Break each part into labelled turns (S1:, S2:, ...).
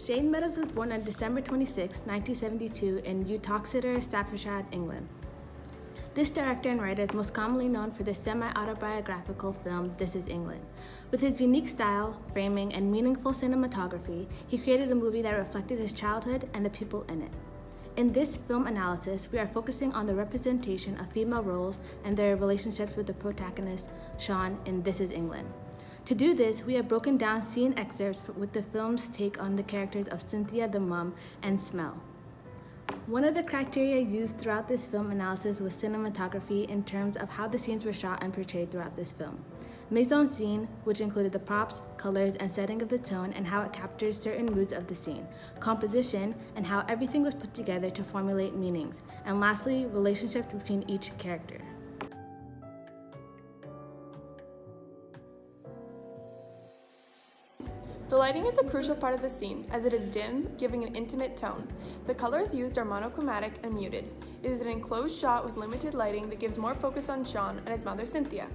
S1: Shane Meadows was born on December 26, 1972 in Uttoxeter, Staffordshire, England. This director and writer is most commonly known for the semi-autobiographical film This Is England. With his unique style, framing, and meaningful cinematography, he created a movie that reflected his childhood and the people in it. In this film analysis, we are focusing on the representation of female roles and their relationships with the protagonist, Shaun, in This Is England. To do this, we have broken down scene excerpts with the film's take on the characters of Cynthia the mom and Smell. One of the criteria used throughout this film analysis was cinematography in terms of how the scenes were shot and portrayed throughout this film. Mise-en-scene, which included the props, colors, and setting of the tone and how it captures certain moods of the scene. Composition, and how everything was put together to formulate meanings. And lastly, relationships between each character.
S2: The lighting is a crucial part of the scene, as it is dim, giving an intimate tone. The colors used are monochromatic and muted. It is an enclosed shot with limited lighting that gives more focus on Shaun and his mother Cynthia.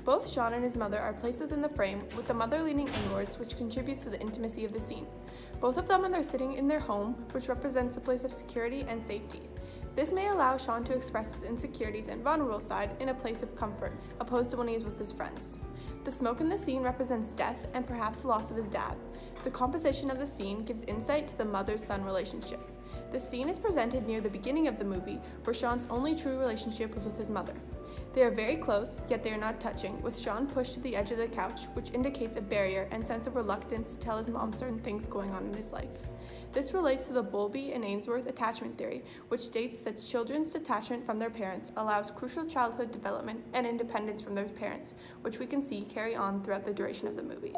S2: Both Shaun and his mother are placed within the frame, with the mother leaning inwards, which contributes to the intimacy of the scene. Both of them are sitting in their home, which represents a place of security and safety. This may allow Shaun to express his insecurities and vulnerable side in a place of comfort, opposed to when he is with his friends. The smoke in the scene represents death and perhaps the loss of his dad. The composition of the scene gives insight to the mother-son relationship. The scene is presented near the beginning of the movie, where Shaun's only true relationship was with his mother. They are very close, yet they are not touching, with Shaun pushed to the edge of the couch, which indicates a barrier and sense of reluctance to tell his mom certain things going on in his life. This relates to the Bowlby and Ainsworth attachment theory, which states that children's detachment from their parents allows crucial childhood development and independence from their parents, which we can see carry on throughout the duration of the movie.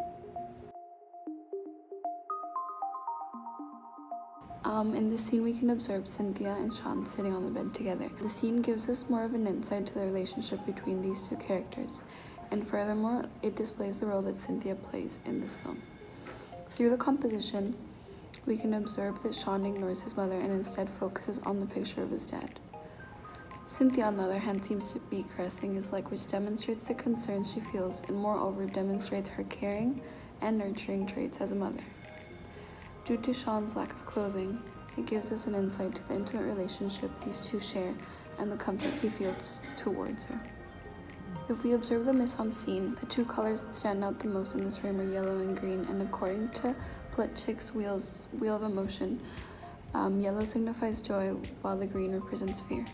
S3: In this scene, we can observe Cynthia and Shaun sitting on the bed together. The scene gives us more of an insight to the relationship between these two characters, and furthermore, it displays the role that Cynthia plays in this film. Through the composition, we can observe that Shaun ignores his mother and instead focuses on the picture of his dad. Cynthia, on the other hand, seems to be caressing his leg, which demonstrates the concern she feels and moreover demonstrates her caring and nurturing traits as a mother. Due to Shaun's lack of clothing, it gives us an insight to the intimate relationship these two share and the comfort he feels towards her. If we observe the mise-en-scene, the two colors that stand out the most in this frame are yellow and green, and according to Plutchik's Wheel of Emotion, yellow signifies joy while the green represents fear.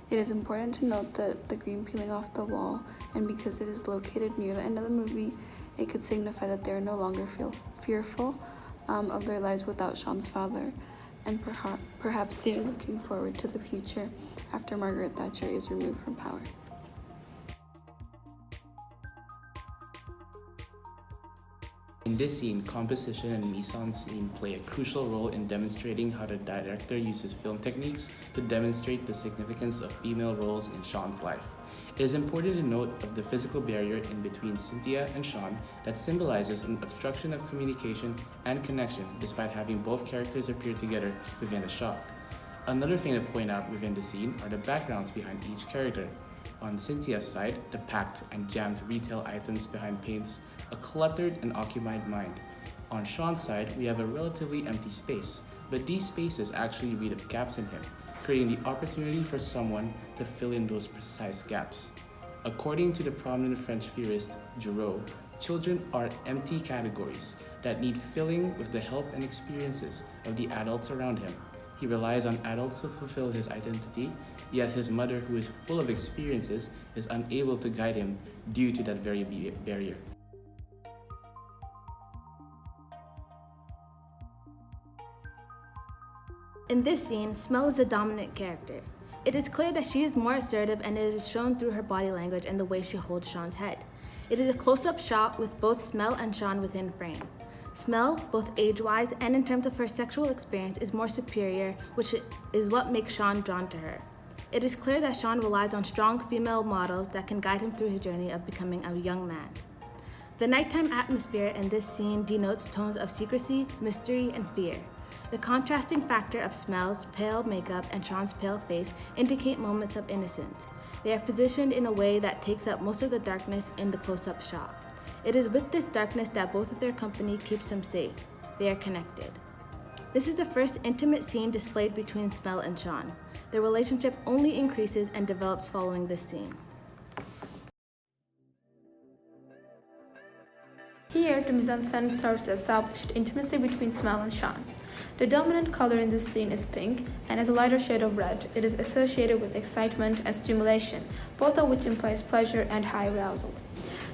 S3: It is important to note that the green peeling off the wall, and because it is located near the end of the movie, it could signify that they are no longer fearful of their lives without Shaun's father, and perhaps they are looking forward to the future after Margaret Thatcher is removed from power.
S4: In this scene, composition and mise-en-scene play a crucial role in demonstrating how the director uses film techniques to demonstrate the significance of female roles in Shaun's life. It is important to note of the physical barrier in between Cynthia and Shaun that symbolizes an obstruction of communication and connection despite having both characters appear together within the shot. Another thing to point out within the scene are the backgrounds behind each character. On Cynthia's side, the packed and jammed retail items behind paints a cluttered and occupied mind. On Shaun's side, we have a relatively empty space, but these spaces actually read up gaps in him, creating the opportunity for someone to fill in those precise gaps. According to the prominent French theorist Giroux, children are empty categories that need filling with the help and experiences of the adults around him. He relies on adults to fulfill his identity, yet his mother, who is full of experiences, is unable to guide him due to that very barrier.
S1: In this scene, Smell is the dominant character. It is clear that she is more assertive, and it is shown through her body language and the way she holds Shaun's head. It is a close-up shot with both Smell and Shaun within frame. Smell, both age-wise and in terms of her sexual experience, is more superior, which is what makes Shaun drawn to her. It is clear that Shaun relies on strong female models that can guide him through his journey of becoming a young man. The nighttime atmosphere in this scene denotes tones of secrecy, mystery, and fear. The contrasting factor of Smell's pale makeup and Shaun's pale face indicate moments of innocence. They are positioned in a way that takes up most of the darkness in the close-up shot. It is with this darkness that both of their company keeps them safe. They are connected. This is the first intimate scene displayed between Smell and Shaun. Their relationship only increases and develops following this scene.
S5: Here, the mise-en-scène serves to establish intimacy between Smell and Shaun. The dominant color in this scene is pink, and as a lighter shade of red, it is associated with excitement and stimulation, both of which implies pleasure and high arousal.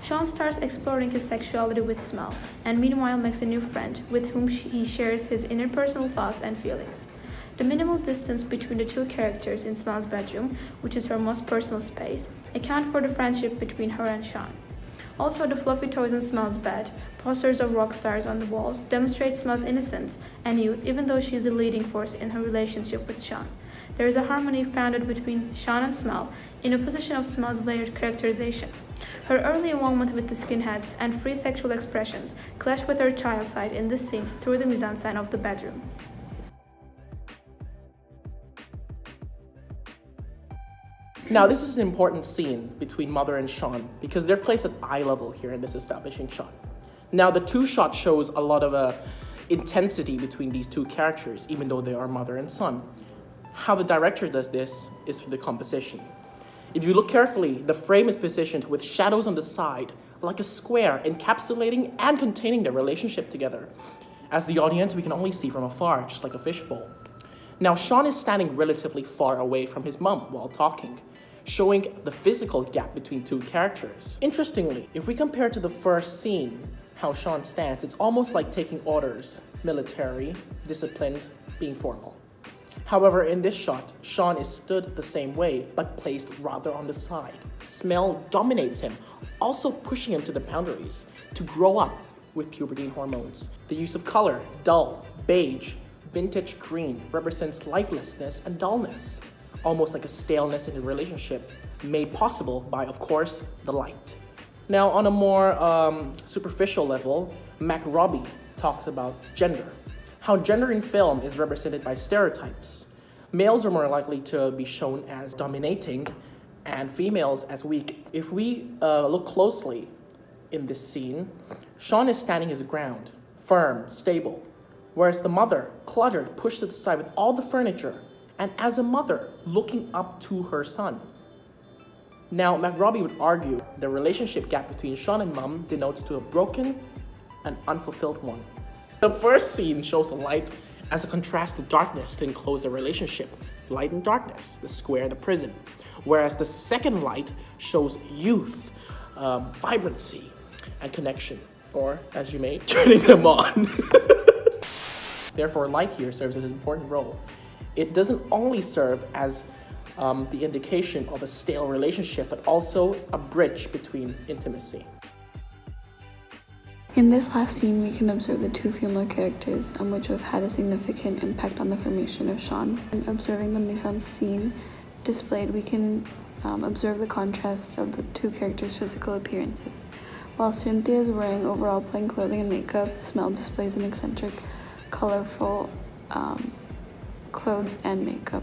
S5: Shaun starts exploring his sexuality with Smell, and meanwhile makes a new friend, with whom he shares his interpersonal thoughts and feelings. The minimal distance between the two characters in Smell's bedroom, which is her most personal space, account for the friendship between her and Shaun. Also, the fluffy toys in Smell's bed, posters of rock stars on the walls, demonstrate Smell's innocence and youth, even though she is the leading force in her relationship with Shaun. There is a harmony founded between Shaun and Smell, in opposition of Smell's layered characterization. Her early involvement with the skinheads and free sexual expressions clash with her child side in this scene through the mise-en-scène of the bedroom.
S6: Now, this is an important scene between Mother and Shaun because they're placed at eye level here in this establishing shot. Now, the two-shot shows a lot of intensity between these two characters, even though they are mother and son. How the director does this is for the composition. If you look carefully, the frame is positioned with shadows on the side, like a square, encapsulating and containing their relationship together. As the audience, we can only see from afar, just like a fishbowl. Now, Shaun is standing relatively far away from his mom while talking, showing the physical gap between two characters. Interestingly, if we compare to the first scene, how Shaun stands, it's almost like taking orders, military, disciplined, being formal. However, in this shot, Shaun is stood the same way, but placed rather on the side. Smell dominates him, also pushing him to the boundaries, to grow up with puberty hormones. The use of color, dull, beige, vintage green, represents lifelessness and dullness, almost like a staleness in a relationship, made possible by, of course, the light. Now, on a more superficial level, Mehrabian talks about gender. How gender in film is represented by stereotypes. Males are more likely to be shown as dominating and females as weak. If we look closely in this scene, Shaun is standing his ground, firm, stable, whereas the mother, cluttered, pushed to the side with all the furniture, and as a mother, looking up to her son. Now, Mehrabian would argue the relationship gap between Shaun and mom denotes to a broken and unfulfilled one. The first scene shows the light as a contrast to darkness to enclose the relationship. Light and darkness, the square, the prison. Whereas the second light shows youth, vibrancy, and connection. Or, as you may, turning them on. Therefore, light here serves as an important role. It doesn't only serve as the indication of a stale relationship, but also a bridge between intimacy.
S3: In this last scene, we can observe the two female characters, which have had a significant impact on the formation of Shaun. And observing the mise-en-scene displayed, we can observe the contrast of the two characters' physical appearances. While Cynthia is wearing overall plain clothing and makeup, Smell displays an eccentric, colorful clothes and makeup.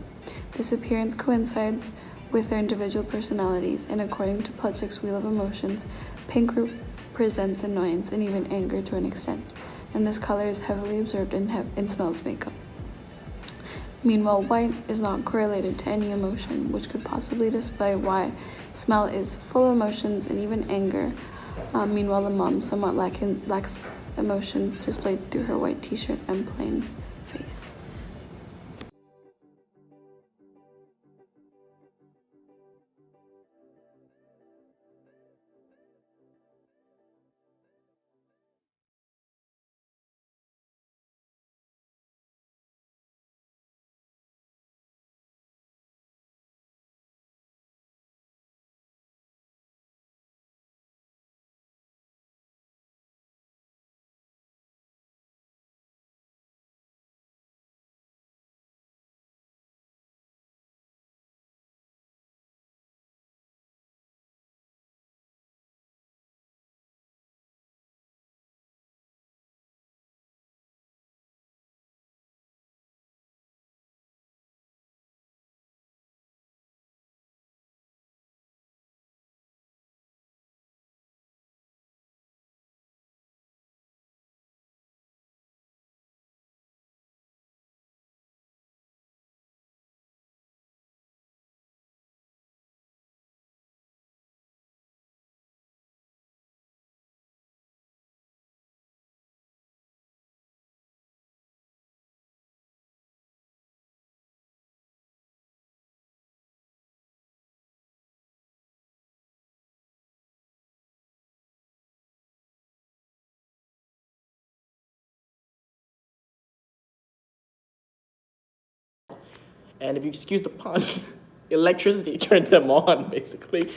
S3: This appearance coincides with their individual personalities, and according to Plutchik's Wheel of Emotions, pink represents annoyance and even anger to an extent, and this color is heavily observed in Smell's makeup. Meanwhile, white is not correlated to any emotion, which could possibly display why Smell is full of emotions and even anger. Meanwhile, the mom somewhat lacks emotions displayed through her white t-shirt and plain face.
S6: And if you excuse the pun, electricity turns them on, basically.